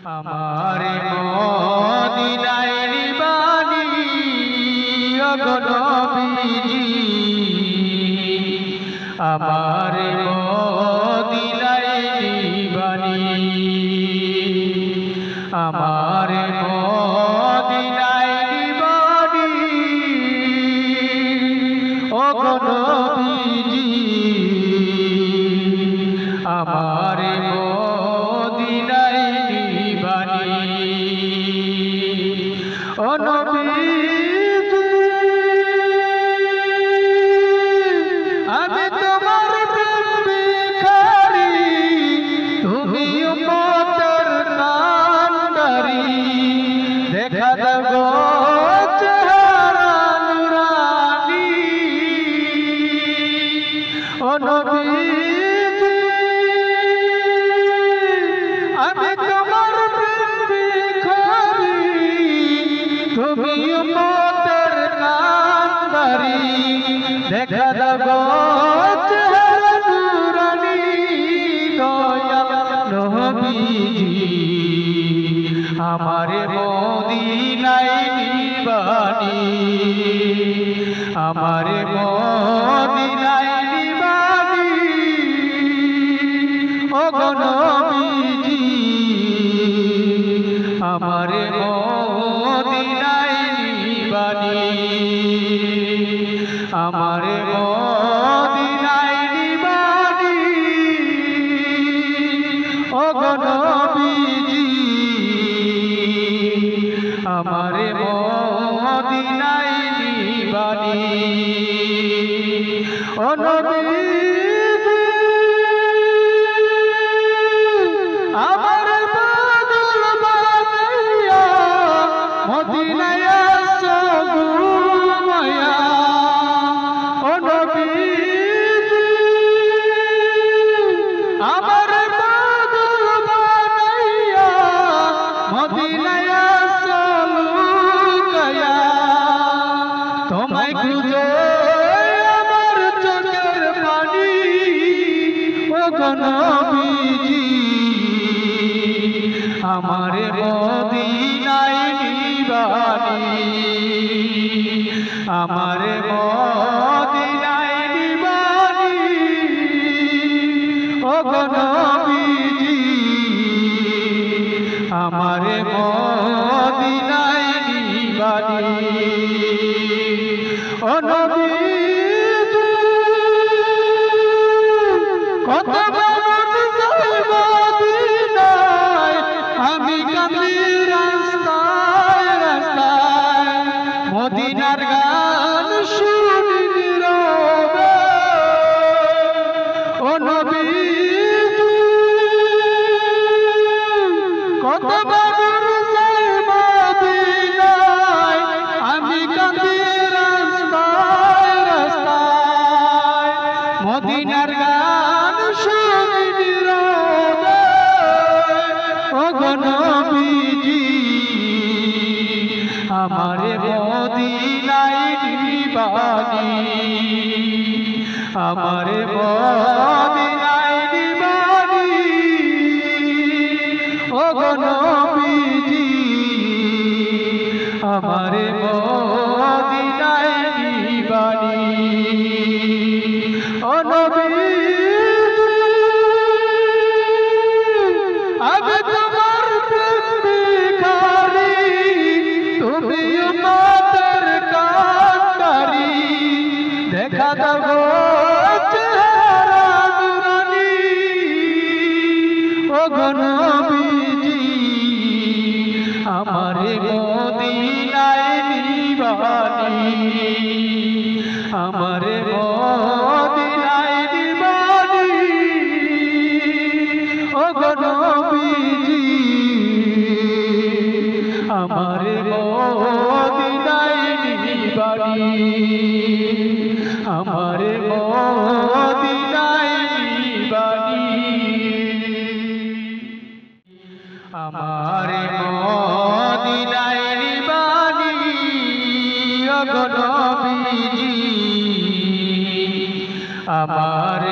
আমার মদিনায় নিবানি ওগো নবীজি, আমার মদিনায় নিবানি, আমার মদিনায় নিবানি ওগো নবীজি, আমার মদিনায় নিবানি। ও নবীজি আমি তোমার প্রেম ভিখারি, তুমি উম্মতের কান্ডারি, দেখা দাও গো চেহারা নুরানি। ও নবীজি আমি তোমার প্রেম ভিখারি, তুমি উম্মতের কান্ডারি, দেখা দাও গো চেহারা নুরানি। দয়াল নবীজি আমার মদিনায় নিবানি, আমার মদিনায় নিবানি ওগো নবীজি, আমার মদিনায় নিবানি, আমার মদিনায় নিবানি ওগো নবীজি, আমার মদিনায় নিবানি। ও নবীজি আমার পাগল বানাইয়া মদিনায় আসো ঘুমাইয়া। ও নবীজি আমার পাগল বানাইয়া মদিনায় আসো লুকাইয়া। তোমায় খুঁজে আমার চোখের পানি ওগো নবীজি, আমার মদিনায় নিবানি, আমার মদিনায় নিবানি ওগো নবীজি, আমার মদিনায় নিবানি। ও নবীজি কত মানুষ যায় মদিনায়, আমি কাঁদি রাস্তায় রাস্তায়, মদিনার গান শুনি নীরবে। ও নবীজি কত মানুষ যায় মদিনায়, আমি কাঁদি রাস্তায় রাস্তায়, মদিনার গান শুনি নীরবে। ওগো নবীজি আমার মদিনায় নিবানি, আমার মদিনায় নিবানি ওগো নবীজি, আমার মদিনায় নিবানি। ও নবীজি আমি তোমার প্রেম ভিখারি, তুমি উম্মতের কান্ডারি, দেখা দাও গো চেহারা নুরানি। ওগো নবীজি আমার মদিনায় নিবানি, আমার মদিনায় নিবানি ওগো নবীজি, আমার মদিনায় নিবানি, আমার মদিনায় নিবানি, আমার মদিনায় নিবানি ওগো নবীজি, আমার